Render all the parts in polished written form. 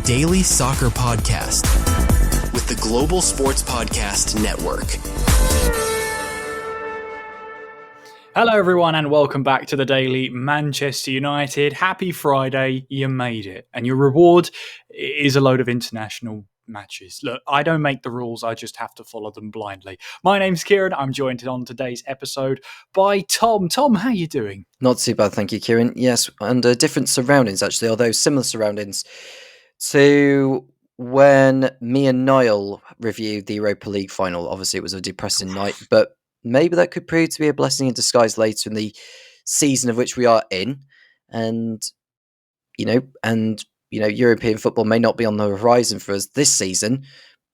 daily soccer podcast with the Global Sports Podcast Network. Hello everyone and welcome back to the Daily Manchester United. Happy Friday, you made it. And your reward is a load of international matches. Look, I don't make the rules, I just have to follow them blindly. My name's Kieran, I'm joined on today's episode by Tom. Tom, how are you doing? Not too bad, thank you, Kieran. Yes, under different surroundings actually, although similar surroundings to when me and Niall reviewed the Europa League final. Obviously it was a depressing night, but maybe that could prove to be a blessing in disguise later in the season of which we are in. And European football may not be on the horizon for us this season,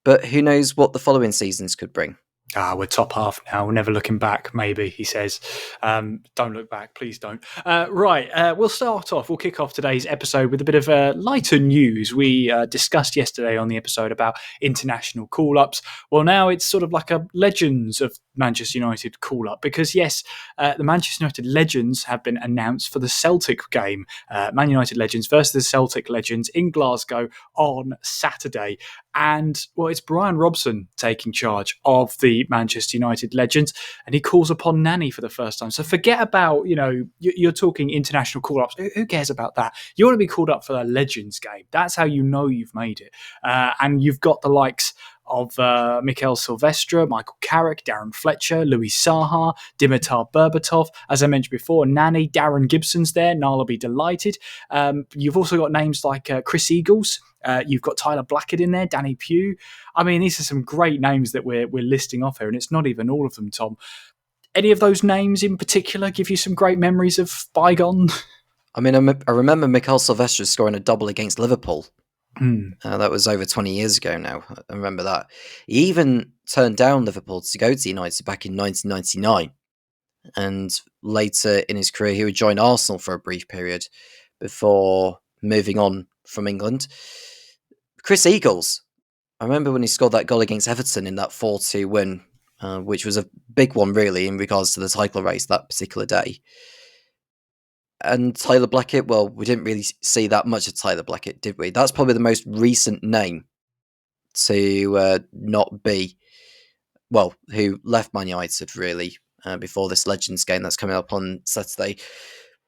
but who knows what the following seasons could bring. We're top half now. We're never looking back, maybe, he says. Don't look back, please don't. We'll start off. We'll kick off today's episode with a bit of lighter news. We discussed yesterday on the episode about international call-ups. Well, now it's sort of like a Legends of Manchester United call-up because, yes, the Manchester United Legends have been announced for the Celtic game. Man United Legends versus the Celtic Legends in Glasgow on Saturday. And, well, it's Brian Robson taking charge of the Manchester United Legends, and he calls upon Nani for the first time. So forget about, you're talking international call-ups. Who cares about that? You want to be called up for the Legends game. That's how you know you've made it. And you've got the likes of Mikel Silvestre, Michael Carrick, Darren Fletcher, Louis Saha, Dimitar Berbatov. As I mentioned before, Nani, Darren Gibson's there. Niall will be delighted. You've also got names like Chris Eagles. You've got Tyler Blackett in there, Danny Pugh. I mean, these are some great names that we're listing off here, and it's not even all of them, Tom. Any of those names in particular give you some great memories of bygone? I mean, I remember Mikel Silvestre scoring a double against Liverpool. That was over 20 years ago now. I remember that. He even turned down Liverpool to go to United back in 1999. And later in his career, he would join Arsenal for a brief period before moving on from England. Chris Eagles. I remember when he scored that goal against Everton in that 4-2 win, which was a big one, really, in regards to the title race that particular day. And Tyler Blackett, well, we didn't really see that much of Tyler Blackett, did we? That's probably the most recent name to not be, well, who left Man United, really, before this Legends game that's coming up on Saturday.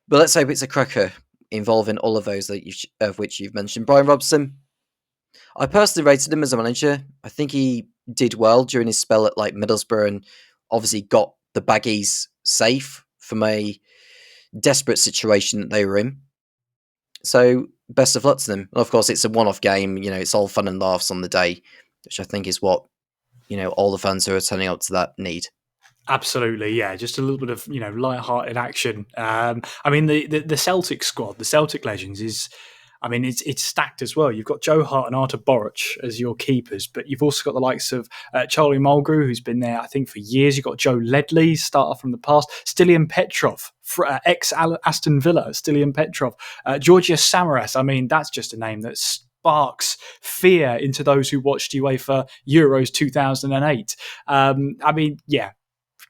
But let's hope it's a cracker involving all of those of which you've mentioned. Brian Robson, I personally rated him as a manager. I think he did well during his spell at Middlesbrough and obviously got the Baggies safe from a desperate situation that they were in. So best of luck to them. And of course, it's a one-off game. It's all fun and laughs on the day, which I think is what all the fans who are turning up to that need. Absolutely, yeah. Just a little bit of light-hearted action. I mean, the Celtic squad, the Celtic Legends is. I mean, it's stacked as well. You've got Joe Hart and Artur Boruc as your keepers, but you've also got the likes of Charlie Mulgrew, who's been there, I think, for years. You've got Joe Ledley, starter from the past. Stilian Petrov, ex-Aston Villa, Stilian Petrov. Georgios Samaras, I mean, that's just a name that sparks fear into those who watched UEFA Euros 2008. I mean, yeah.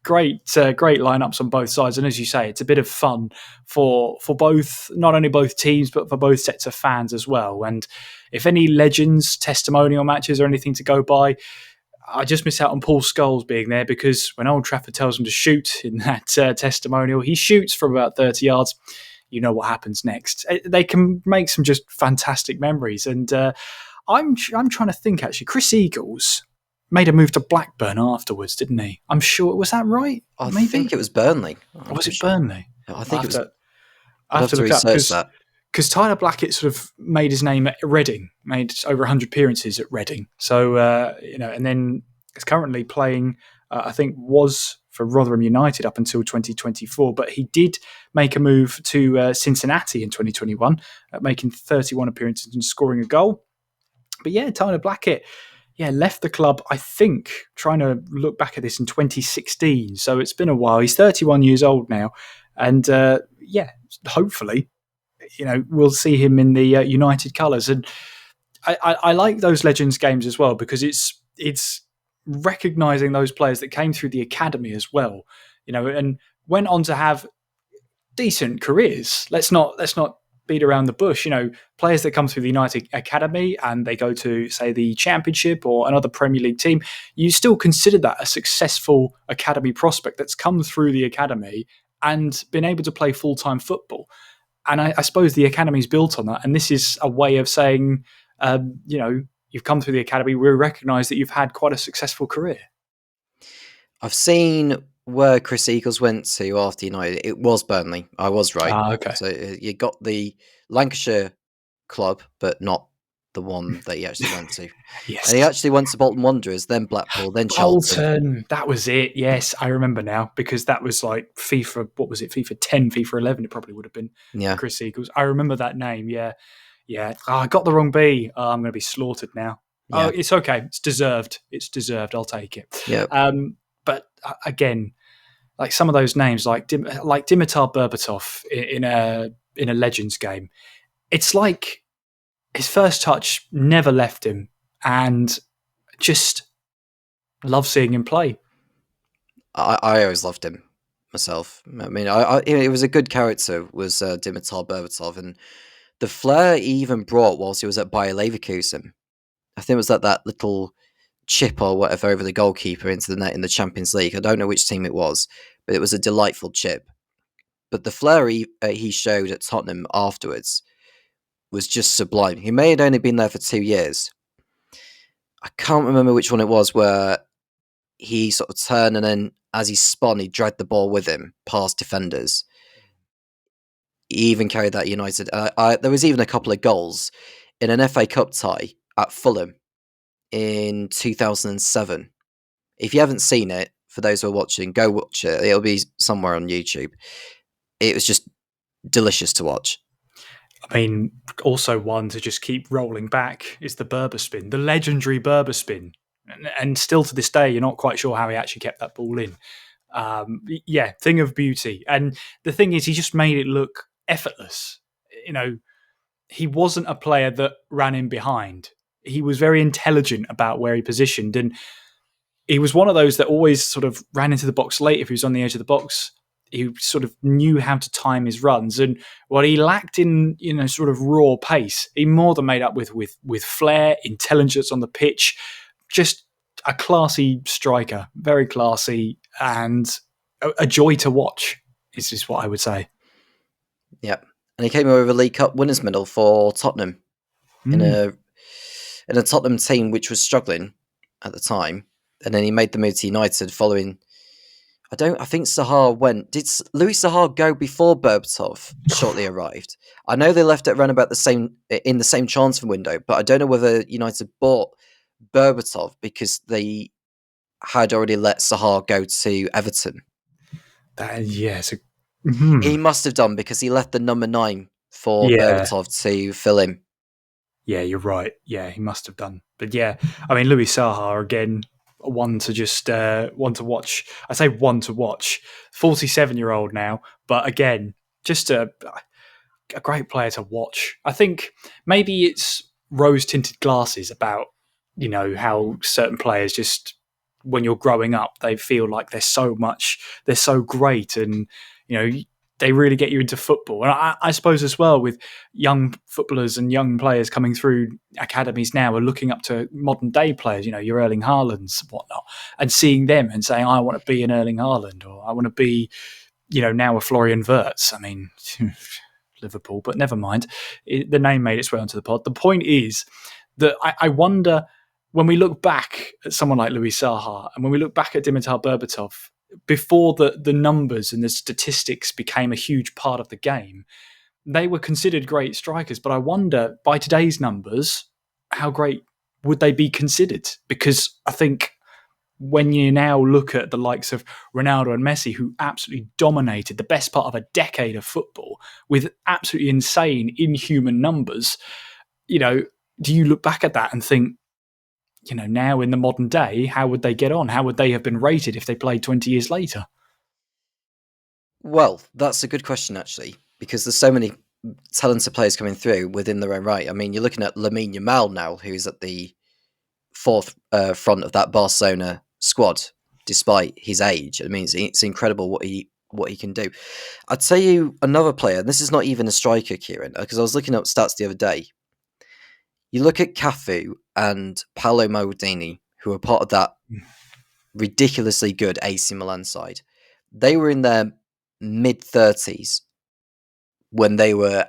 Great lineups on both sides, and as you say, it's a bit of fun for both, not only both teams, but for both sets of fans as well. And if any Legends testimonial matches or anything to go by, I just miss out on Paul Scholes being there because when Old Trafford tells him to shoot in that testimonial, he shoots from about 30 yards. You know what happens next. They can make some just fantastic memories, and I'm trying to think actually. Chris Eagles made a move to Blackburn afterwards, didn't he? I'm sure. Was that right? I think it was Burnley. Or was it Burnley? I think it was. I have to look up because Tyler Blackett sort of made his name at Reading, made over 100 appearances at Reading. So, and then is currently playing, I think was for Rotherham United up until 2024, but he did make a move to Cincinnati in 2021, making 31 appearances and scoring a goal. But yeah, Tyler Blackett, left the club, I think, trying to look back at this in 2016. So it's been a while. He's 31 years old now. And hopefully, we'll see him in the United colours. And I like those Legends games as well because it's recognising those players that came through the academy as well, and went on to have decent careers. Let's not beat around the bush. Players that come through the United Academy and they go to, say, the Championship or another Premier League team, you still consider that a successful academy prospect that's come through the academy and been able to play full-time football. And I suppose the academy's built on that. And this is a way of saying, you've come through the academy, we recognise that you've had quite a successful career. I've seen where Chris Eagles went to after United. It was Burnley. I was right. Okay. So you got the Lancashire club, but not the one that he actually went to. Yes. And he actually went to Bolton Wanderers, then Blackpool, then Charlton. Bolton, that was it. Yes, I remember now, because that was like FIFA, what was it, FIFA 10, FIFA 11, it probably would have been. Yeah. Chris Eagles. I remember that name, yeah. Oh, I got the wrong B. Oh, I'm going to be slaughtered now. Yeah. Oh, it's okay. It's deserved. I'll take it. Yeah. But again, like some of those names, like Dimitar Berbatov in a Legends game, it's like his first touch never left him, and just love seeing him play. I always loved him myself. I mean, it was a good character, was Dimitar Berbatov, and the flair he even brought whilst he was at Bayer Leverkusen. I think it was that little chip or whatever over the goalkeeper into the net in the Champions League. I don't know which team it was, but it was a delightful chip. But the flair he showed at Tottenham afterwards was just sublime. He may have only been there for 2 years. I can't remember which one it was where he sort of turned and then as he spun, he dragged the ball with him past defenders. He even carried that United. There was even a couple of goals in an FA Cup tie at Fulham in 2007. If you haven't seen it, for those who are watching, go watch it. It'll be somewhere on YouTube. It was just delicious to watch. I mean, also one to just keep rolling back is the Berber spin, the legendary Berber spin. And still to this day, you're not quite sure how he actually kept that ball in. Thing of beauty. And the thing is, he just made it look effortless. He wasn't a player that ran in behind. He was very intelligent about where he positioned. And he was one of those that always sort of ran into the box late if he was on the edge of the box. He sort of knew how to time his runs, and what he lacked in, sort of raw pace, he more than made up with flair, intelligence on the pitch. Just a classy striker, very classy, and a joy to watch. Is just what I would say. Yeah, and he came over with a League Cup winners' medal for Tottenham in a Tottenham team which was struggling at the time, and then he made the move to United following. I think Saha went. Did Louis Saha go before Berbatov shortly arrived? I know they left at around about in the same transfer window, but I don't know whether United bought Berbatov because they had already let Saha go to Everton. He must have done, because he left the number 9 for Berbatov to fill in. Yeah, you're right. Yeah, he must have done. But yeah, I mean, Louis Saha again. One to watch. I say one to watch. 47-year-old now, but again, just a great player to watch. I think maybe it's rose-tinted glasses about how certain players just, when you're growing up, they feel like they're so great, and they really get you into football. And I suppose as well, with young footballers and young players coming through academies now, are looking up to modern day players, your Erling Haalands and whatnot, and seeing them and saying, I want to be an Erling Haaland, or I want to be, now a Florian Wirtz. I mean, Liverpool, but never mind. The name made its way onto the pod. The point is that I wonder, when we look back at someone like Louis Saha, and when we look back at Dimitar Berbatov, before the numbers and the statistics became a huge part of the game, they were considered great strikers. But I wonder, by today's numbers, how great would they be considered? Because I think when you now look at the likes of Ronaldo and Messi, who absolutely dominated the best part of a decade of football with absolutely insane, inhuman numbers, do you look back at that and think, now in the modern day, how would they get on? How would they have been rated if they played 20 years later? Well, that's a good question, actually, because there's so many talented players coming through within their own right. I mean, you're looking at Lamine Yamal now, who's at the fourth front of that Barcelona squad, despite his age. I mean, it's incredible what what he can do. I'd tell you another player, and this is not even a striker, Kieran, because I was looking up stats the other day. You look at Cafu and Paolo Maldini, who are part of that ridiculously good AC Milan side. They were in their mid-30s when they were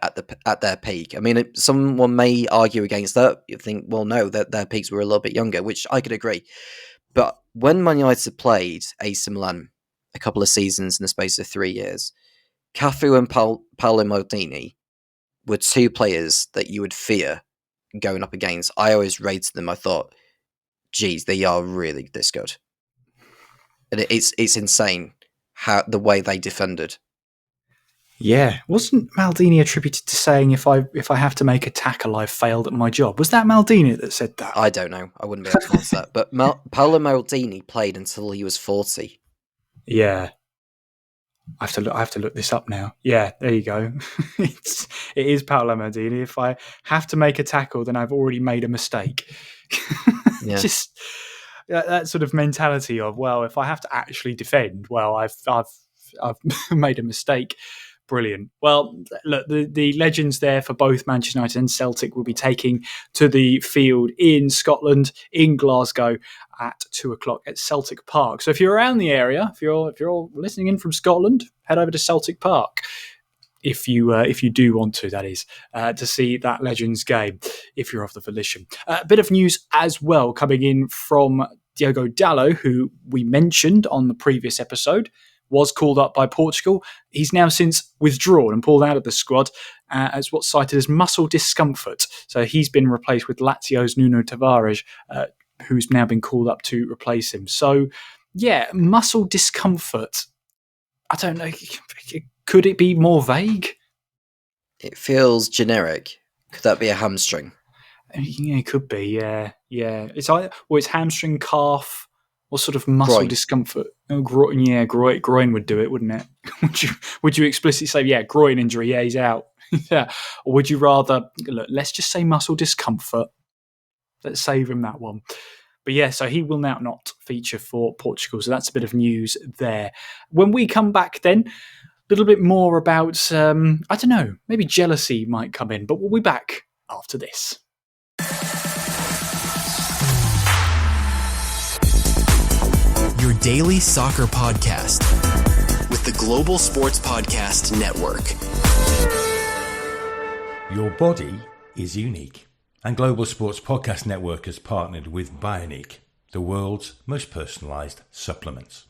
at their peak. I mean, someone may argue against that. You think, well, no, that their peaks were a little bit younger, which I could agree. But when Man United played AC Milan a couple of seasons in the space of 3 years, Cafu and Paolo Maldini were two players that you would fear going up against. I always rated them. I thought, geez, they are really this good. And it's insane how the way they defended. Yeah, wasn't Maldini attributed to saying if I have to make a tackle, I've failed at my job? Was that Maldini that said that? I don't know. I wouldn't be able to answer that. But Paolo Maldini played until he was 40. Yeah, I have to look this up now. Yeah, there you go. It is Paolo Maldini. If I have to make a tackle, then I've already made a mistake. Yeah. Just that sort of mentality of, well, if I have to actually defend, well, I've made a mistake. Brilliant. Well, look, the legends there for both Manchester United and Celtic will be taking to the field in Scotland, in Glasgow, at 2:00 at Celtic Park. So if you're around the area, if you're listening in from Scotland, head over to Celtic Park. If you do want to, that is, to see that Legends game, if you're of the volition. A bit of news as well coming in from Diogo Dalot, who we mentioned on the previous episode, was called up by Portugal. He's now since withdrawn and pulled out of the squad as what's cited as muscle discomfort. So he's been replaced with Lazio's Nuno Tavares, who's now been called up to replace him. So, yeah, muscle discomfort. I don't know. Could it be more vague? It feels generic. Could that be a hamstring? Yeah, it could be. Yeah. It's either, it's hamstring, calf, or sort of muscle discomfort. Oh, groin would do it, wouldn't it? Would you explicitly say, yeah, groin injury, yeah, he's out? Yeah. Or would you rather, look, let's just say muscle discomfort. Let's save him that one. But yeah, so he will now not feature for Portugal. So that's a bit of news there. When we come back then, a little bit more about, I don't know, maybe jealousy might come in, but we'll be back after this. Your daily soccer podcast with the Global Sports Podcast Network. Your body is unique, and Global Sports Podcast Network has partnered with Bionique, the world's most personalised supplements.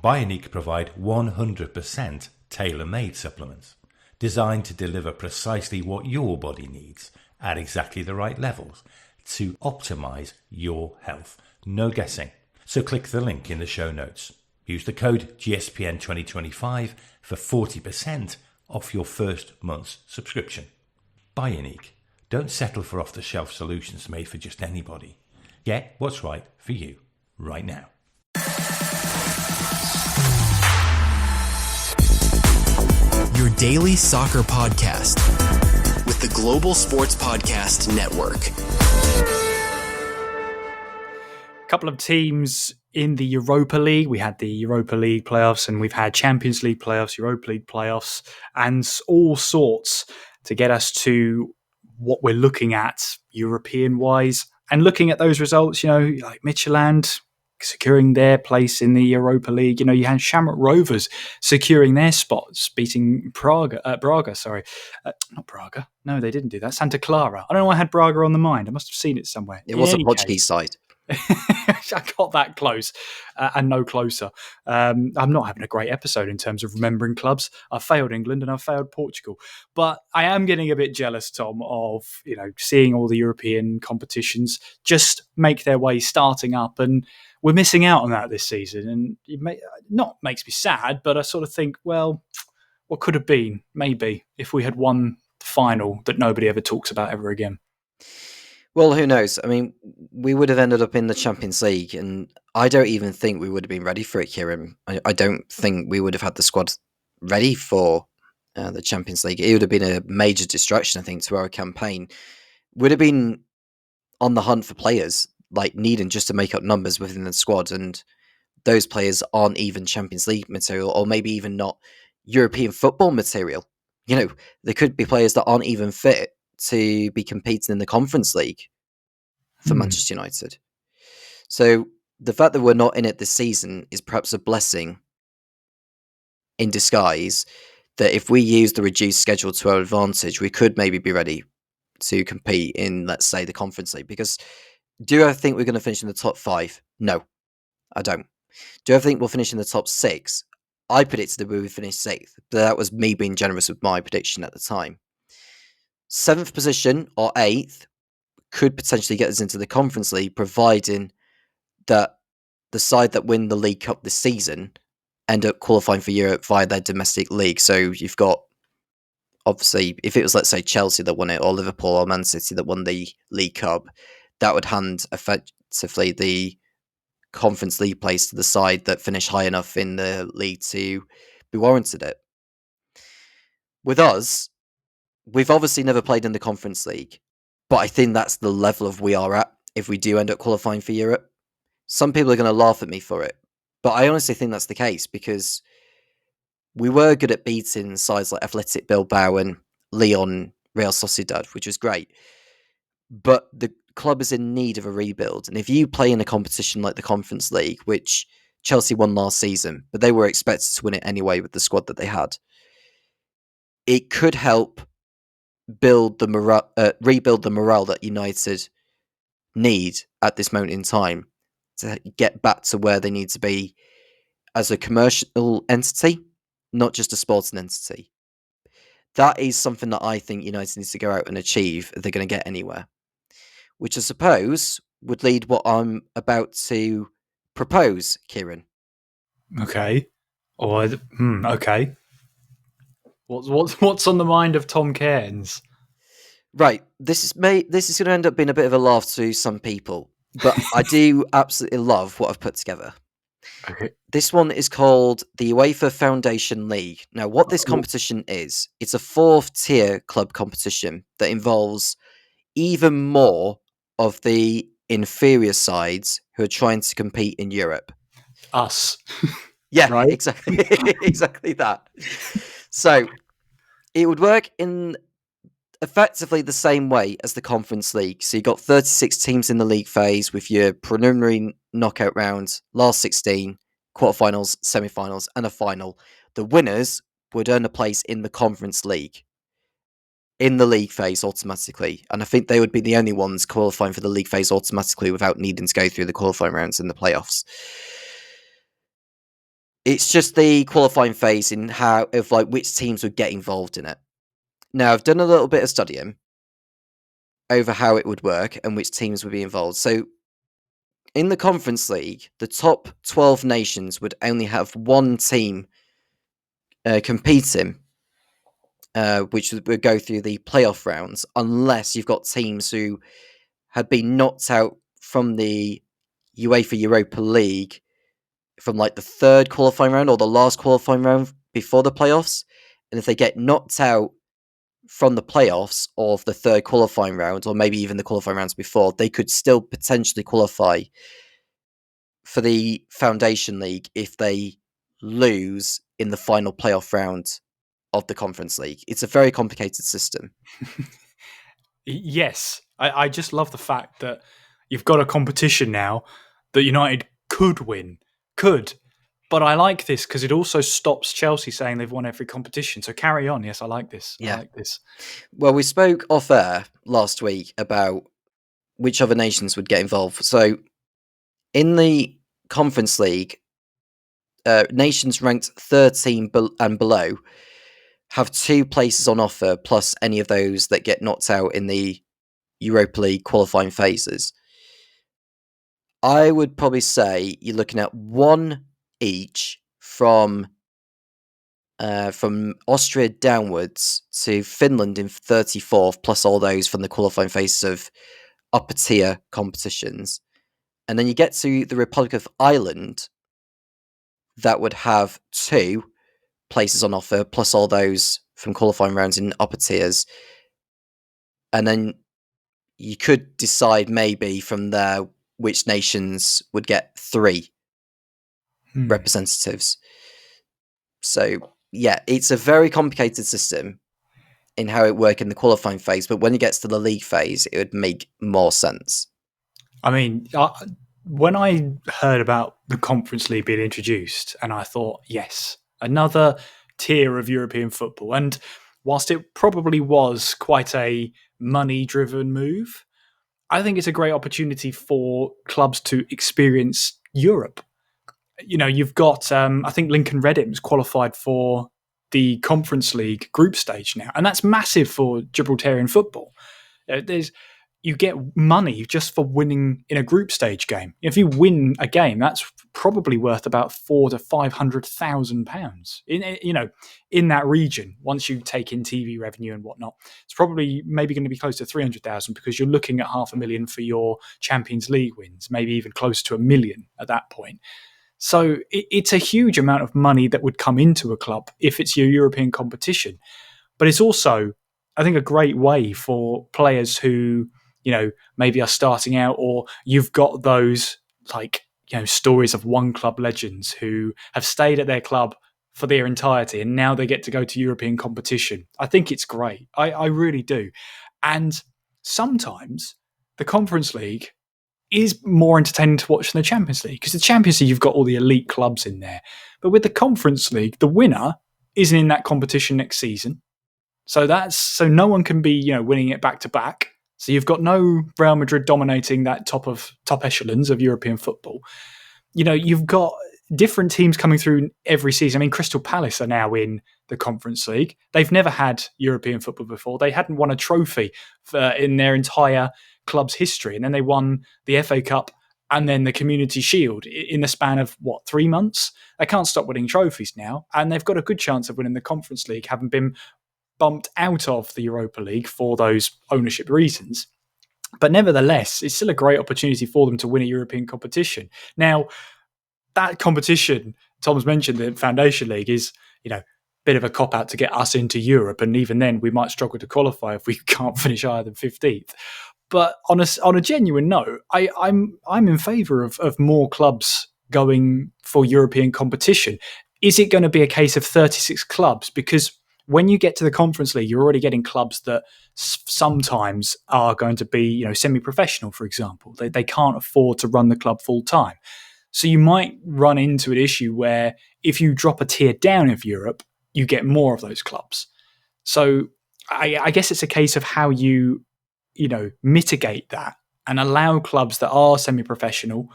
Bionique provide 100% tailor-made supplements designed to deliver precisely what your body needs at exactly the right levels to optimise your health. No guessing. So click the link in the show notes. Use the code GSPN2025 for 40% off your first month's subscription. Bionique. Don't settle for off-the-shelf solutions made for just anybody. Get what's right for you right now. Your daily soccer podcast with the Global Sports Podcast Network. Couple of teams in the Europa League. We had the Europa League playoffs and we've had Champions League playoffs, Europa League playoffs, and all sorts to get us to what we're looking at European-wise. And looking at those results, like Midtjylland securing their place in the Europa League. You had Shamrock Rovers securing their spots, beating Braga. Not Braga. No, they didn't do that. Santa Clara. I don't know why I had Braga on the mind. I must have seen it somewhere. It was a Portuguese side. I got that close and no closer. I'm not having a great episode in terms of remembering clubs. I failed England and I failed Portugal. But I am getting a bit jealous, Tom, of seeing all the European competitions just make their way starting up, and we're missing out on that this season. And it makes me sad, but I sort of think, well, what could have been, maybe, if we had won the final that nobody ever talks about ever again. Well, who knows? I mean, we would have ended up in the Champions League, and I don't even think we would have been ready for it, Kieran. I don't think we would have had the squad ready for the Champions League. It would have been a major distraction, I think, to our campaign. Would have been on the hunt for players, like needing just to make up numbers within the squad, and those players aren't even Champions League material, or maybe even not European football material. There could be players that aren't even fit to be competing in the Conference League for Manchester United. So the fact that we're not in it this season is perhaps a blessing in disguise, that if we use the reduced schedule to our advantage, we could maybe be ready to compete in, let's say, the Conference League. Because do I think we're going to finish in the top 5? No, I don't. Do I think we'll finish in the top 6? I predicted that we would finish 6th, but that was me being generous with my prediction at the time. 7th position or 8th could potentially get us into the Conference League, providing that the side that win the League Cup this season end up qualifying for Europe via their domestic league. So you've got, obviously, if it was, let's say, Chelsea that won it, or Liverpool or Man City that won the League Cup, that would hand effectively the Conference League place to the side that finished high enough in the league to be warranted it. With us, we've obviously never played in the Conference League, but I think that's the level of we are at if we do end up qualifying for Europe. Some people are going to laugh at me for it, but I honestly think that's the case, because we were good at beating sides like Athletic Bilbao and Lyon, Real Sociedad, which was great. But the club is in need of a rebuild. And if you play in a competition like the Conference League, which Chelsea won last season, but they were expected to win it anyway with the squad that they had, it could help rebuild the morale that United need at this moment in time to get back to where they need to be as a commercial entity, not just a sporting entity. That is something that I think United needs to go out and achieve if they're going to get anywhere, which I suppose would lead what I'm about to propose, Kieran. Okay. Okay. What's on the mind of Tom Cairns? Right, this is going to end up being a bit of a laugh to some people, but I do absolutely love what I've put together. Okay. This one is called the UEFA Foundation League. Now, what this competition is, it's a 4th-tier club competition that involves even more of the inferior sides who are trying to compete in Europe. Us. Yeah, right? Exactly. Exactly that. So it would work in effectively the same way as the Conference League. So you've got 36 teams in the league phase with your preliminary knockout round, last 16, quarterfinals, semi-finals, and a final. The winners would earn a place in the Conference League, in the league phase automatically. And I think they would be the only ones qualifying for the league phase automatically without needing to go through the qualifying rounds in the playoffs. It's just the qualifying phase in which teams would get involved in it. Now, I've done a little bit of studying over how it would work and which teams would be involved. So, in the Conference League, the top 12 nations would only have one team competing, which would go through the playoff rounds, unless you've got teams who had been knocked out from the UEFA Europa League from like the 3rd qualifying round or the last qualifying round before the playoffs. And if they get knocked out from the playoffs of the 3rd qualifying round, or maybe even the qualifying rounds before, they could still potentially qualify for the Foundation League if they lose in the final playoff round of the Conference League. It's a very complicated system. Yes. I just love the fact that you've got a competition now that United could win. Could. But I like this because it also stops Chelsea saying they've won every competition. So carry on. Yes, I like this. Yeah. I like this. Well, we spoke off air last week about which other nations would get involved. So in the Conference League, nations ranked 13 and below have 2 places on offer, plus any of those that get knocked out in the Europa League qualifying phases. I would probably say you're looking at 1 each from Austria downwards to Finland in 34th, plus all those from the qualifying phases of upper tier competitions. And then you get to the Republic of Ireland, that would have 2 places on offer, plus all those from qualifying rounds in upper tiers. And then you could decide maybe from there which nations would get 3 representatives. So, yeah, it's a very complicated system in how it works in the qualifying phase, but when it gets to the league phase, it would make more sense. I mean, when I heard about the Conference League being introduced, and I thought, yes, another tier of European football. And whilst it probably was quite a money-driven move, I think it's a great opportunity for clubs to experience Europe. You've got, I think Lincoln Redham's qualified for the Conference League group stage now, and that's massive for Gibraltarian football. You get money just for winning in a group stage game. If you win a game, that's probably worth about £400,000 to £500,000 in that region. Once you take in TV revenue and whatnot, it's probably maybe going to be close to 300,000 because you're looking at $500,000 for your Champions League wins, maybe even close to $1 million at that point. So it's a huge amount of money that would come into a club if it's your European competition. But it's also, I think, a great way for players who, maybe are starting out, or you've got those stories of one club legends who have stayed at their club for their entirety and now they get to go to European competition. I think it's great. I really do. And sometimes the Conference League is more entertaining to watch than the Champions League, because the Champions League, you've got all the elite clubs in there. But with the Conference League, the winner isn't in that competition next season. So no one can be, winning it back to back. So you've got no Real Madrid dominating that top echelons of European football. You've got different teams coming through every season. I mean, Crystal Palace are now in the Conference League. They've never had European football before. They hadn't won a trophy in their entire club's history. And then they won the FA Cup and then the Community Shield in the span of, 3 months? They can't stop winning trophies now. And they've got a good chance of winning the Conference League, having been bumped out of the Europa League for those ownership reasons. But nevertheless, it's still a great opportunity for them to win a European competition. Now, that competition, Tom's mentioned, the Foundation League, is, a bit of a cop-out to get us into Europe. And even then, we might struggle to qualify if we can't finish higher than 15th. But on a genuine note, I'm in favour of more clubs going for European competition. Is it going to be a case of 36 clubs? Because when you get to the Conference League, you're already getting clubs that sometimes are going to be, semi-professional, for example. They can't afford to run the club full time. So you might run into an issue where if you drop a tier down of Europe, you get more of those clubs. So I guess it's a case of how you mitigate that and allow clubs that are semi-professional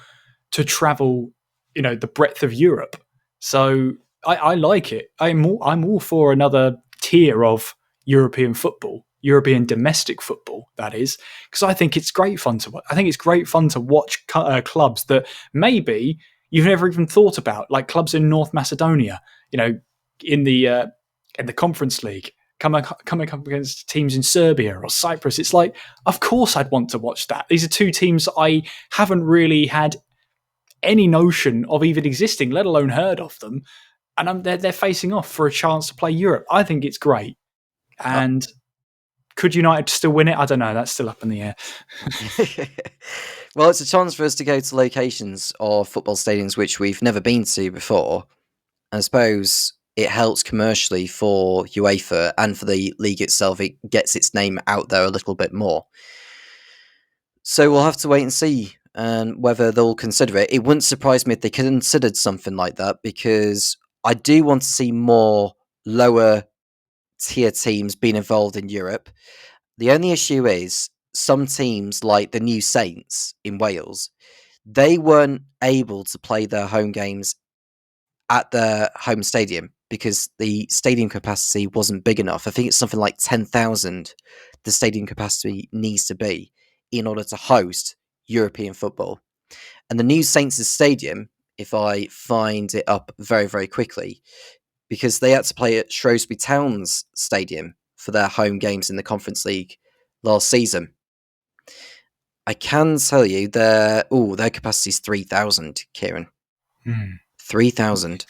to travel, the breadth of Europe. So I like it. I'm all for another tier of European football, European domestic football, that is, because I think it's great fun to watch. I think it's great fun to watch clubs that maybe you've never even thought about, like clubs in North Macedonia, in the Conference League, coming up against teams in Serbia or Cyprus. It's like, of course I'd want to watch that. These are two teams I haven't really had any notion of even existing, let alone heard of them. And they're facing off for a chance to play Europe. I think it's great. And could United still win it? I don't know. That's still up in the air. Well, it's a chance for us to go to locations or football stadiums which we've never been to before. I suppose it helps commercially for UEFA and for the league itself. It gets its name out there a little bit more. So we'll have to wait and see whether they'll consider it. It wouldn't surprise me if they considered something like that, because I do want to see more lower tier teams being involved in Europe. The only issue is some teams like the New Saints in Wales, they weren't able to play their home games at their home stadium because the stadium capacity wasn't big enough. I think it's something like 10,000 the stadium capacity needs to be in order to host European football. And the New Saints' stadium, if I find it up very, very quickly, because they had to play at Shrewsbury Town's stadium for their home games in the Conference League last season. I can tell you their capacity is 3,000, Kieran. 3,000.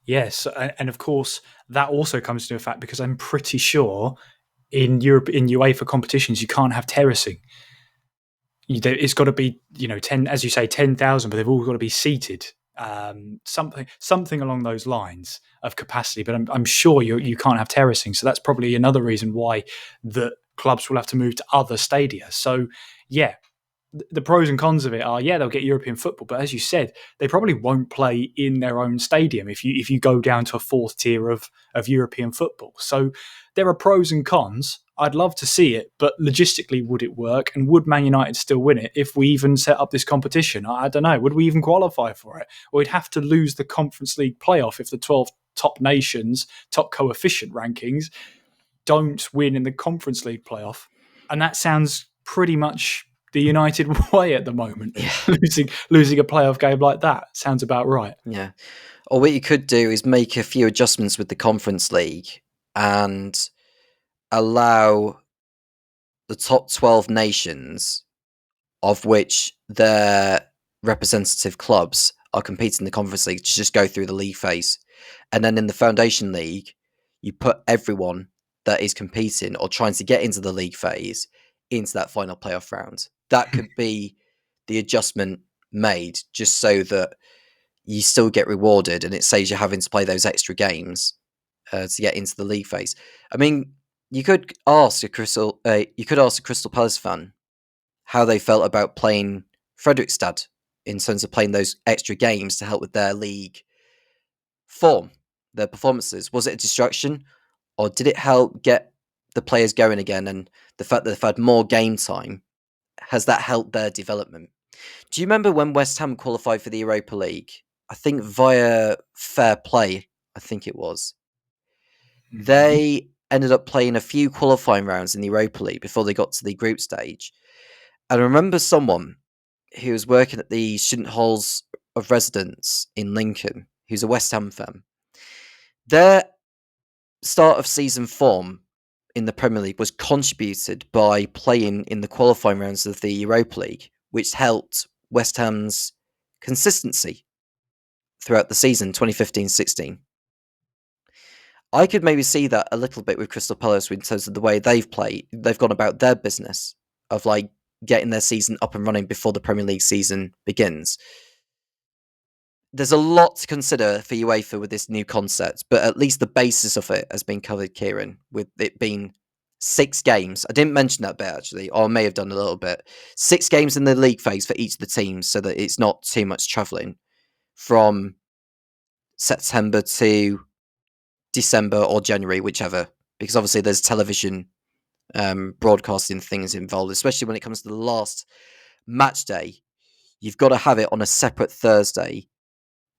Yes, and of course that also comes to a fact because I'm pretty sure in Europe, in UEFA competitions, you can't have terracing. It's got to be 10, as you say, 10,000, but they've all got to be seated. something along those lines of capacity. But I'm sure you can't have terracing, so that's probably another reason why the clubs will have to move to other stadia. So yeah, the pros and cons of it are, they'll get European football, but as you said, they probably won't play in their own stadium if you go down to a fourth tier of European football. So there are pros and cons. I'd love to see it, but logistically, would it work? And would Man United still win it if we even set up this competition? I don't know. Would we even qualify for it? Or we'd have to lose the Conference League playoff if the 12 top nations, top coefficient rankings, don't win in the Conference League playoff. And that sounds pretty much the United way at the moment. Yeah. Losing a playoff game like that sounds about right. Yeah. Or what you could do is make a few adjustments with the Conference League and allow the top 12 nations, of which their representative clubs are competing in the Conference League, to just go through the league phase. And then in the Foundation League, you put everyone that is competing or trying to get into the league phase into that final playoff round. That could be the adjustment made, just so that you still get rewarded and it saves you having to play those extra games to get into the league phase. I mean, you could ask a Crystal Palace fan how they felt about playing Fredrikstad in terms of playing those extra games to help with their league form, their performances. Was it a distraction, or did it help get the players going again? And the fact that they've had more game time, has that helped their development? Do you remember when West Ham qualified for the Europa League? I think via fair play, I think it was. Mm-hmm. They ended up playing a few qualifying rounds in the Europa League before they got to the group stage. And I remember someone who was working at the student halls of residence in Lincoln, who's a West Ham fan. Their start of season form in the Premier League was contributed by playing in the qualifying rounds of the Europa League, which helped West Ham's consistency throughout the season 2015-16. I could maybe see that a little bit with Crystal Palace in terms of the way they've gone about their business of like getting their season up and running before the Premier League season begins. There's a lot to consider for UEFA with this new concept, but at least the basis of it has been covered, Kieran, with it being 6 games. I didn't mention that bit, actually, or I may have done a little bit. 6 games in the league phase for each of the teams so that it's not too much travelling from September to December or January, whichever, because obviously there's television broadcasting things involved, especially when it comes to the last match day. You've got to have it on a separate Thursday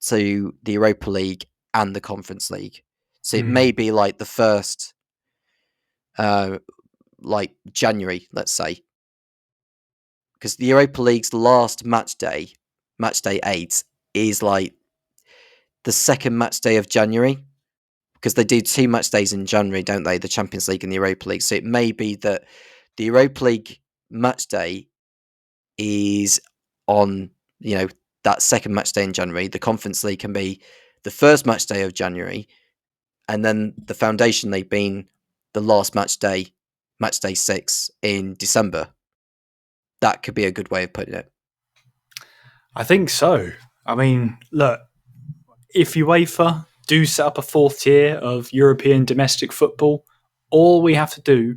to the Europa League and the Conference League. So it may be like the first, like January, let's say. Because the Europa League's last match day 8, is like the second match day of January. Because they do 2 match days in January, don't they? The Champions League and the Europa League. So it may be that the Europa League match day is on, that second match day in January. The Conference League can be the first match day of January, and then the Foundation League being the last match day 6 in December. That could be a good way of putting it. I think so. I mean, look, if UEFA do set up a 4th tier of European domestic football, all we have to do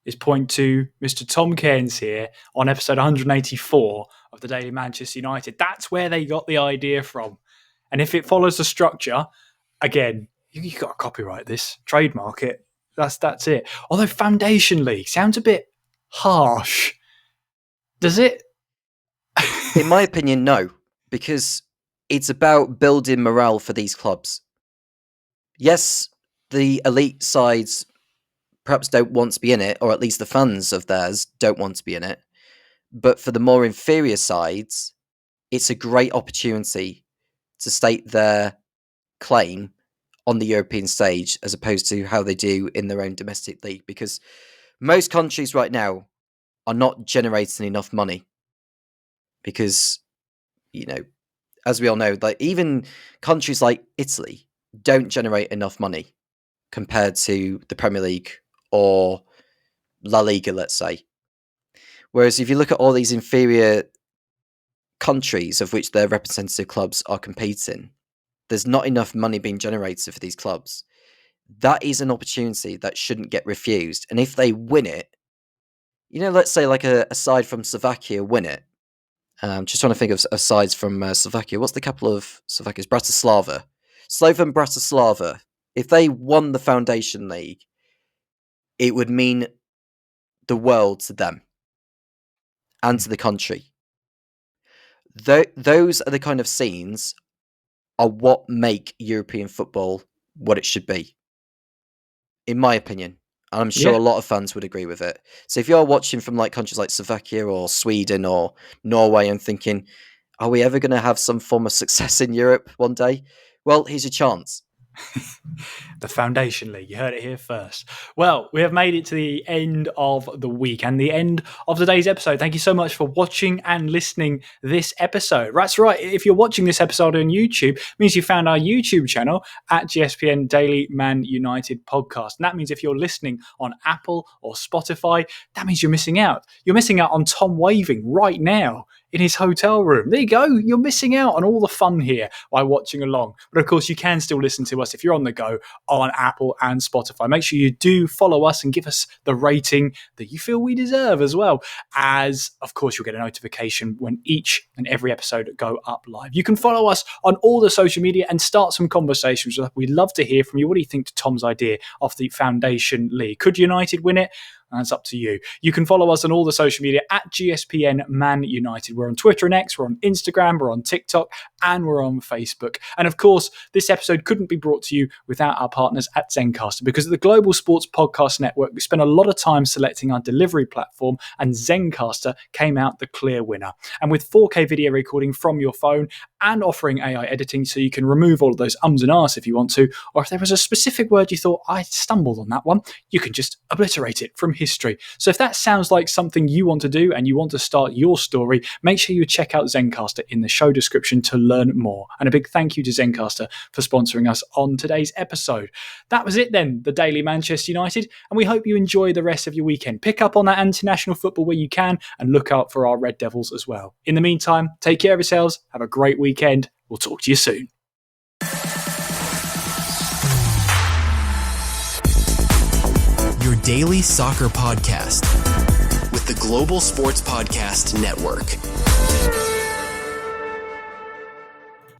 is point to Mr. Tom Cairns here on episode 184 of the Daily Manchester United. That's where they got the idea from. And if it follows the structure, again, you've got to copyright this, trademark it. That's it. Although Foundation League sounds a bit harsh. Does it? In my opinion, no. Because it's about building morale for these clubs. Yes, the elite sides perhaps don't want to be in it, or at least the fans of theirs don't want to be in it. But for the more inferior sides, it's a great opportunity to state their claim on the European stage as opposed to how they do in their own domestic league. Because most countries right now are not generating enough money. Because, as we all know, like even countries like Italy don't generate enough money compared to the Premier League or La Liga, let's say. Whereas if you look at all these inferior countries of which their representative clubs are competing, there's not enough money being generated for these clubs. That is an opportunity that shouldn't get refused. And if they win it, let's say like a side from Slovakia win it. Just trying to think of sides from Slovakia. What's the capital of Slovakia? Bratislava. Slovan Bratislava. If they won the Foundation League, it would mean the world to them and to the country. Those are the kind of scenes are what make European football what it should be, in my opinion. And I'm sure a lot of fans would agree with it. So if you're watching from like countries like Slovakia or Sweden or Norway and thinking, are we ever going to have some form of success in Europe one day? Well, here's your chance. The Foundation League. You heard it here first. Well, we have made it to the end of the week and the end of today's episode. Thank you so much for watching and listening this episode. That's right. If you're watching this episode on YouTube, it means you found our YouTube channel at GSPN Daily Man United Podcast. And that means if you're listening on Apple or Spotify, that means you're missing out. You're missing out on Tom waving right now in his hotel room. There you go. You're missing out on all the fun here by watching along. But of course, you can still listen to us if you're on the go on Apple and Spotify. Make sure you do follow us and give us the rating that you feel we deserve as well. As, of course, you'll get a notification when each and every episode go up live. You can follow us on all the social media and start some conversations. We'd love to hear from you. What do you think to Tom's idea of the Foundation League? Could United win it? That's up to you. You can follow us on all the social media at GSPN Man United. We're on Twitter and X, we're on Instagram, we're on TikTok, and we're on Facebook. And of course, this episode couldn't be brought to you without our partners at Zencastr, because at the Global Sports Podcast Network, we spent a lot of time selecting our delivery platform, and Zencastr came out the clear winner. And with 4K video recording from your phone and offering AI editing so you can remove all of those ums and ahs if you want to, or if there was a specific word you thought, I stumbled on that one, you can just obliterate it from history. So if that sounds like something you want to do and you want to start your story, make sure you check out Zencastr in the show description to learn more. And a big thank you to Zencastr for sponsoring us on today's episode. That was it then, the Daily Manchester United, and we hope you enjoy the rest of your weekend. Pick up on that international football where you can and look out for our Red Devils as well. In the meantime, take care of yourselves, have a great weekend. We'll talk to you soon. Your daily soccer podcast with the Global Sports Podcast Network.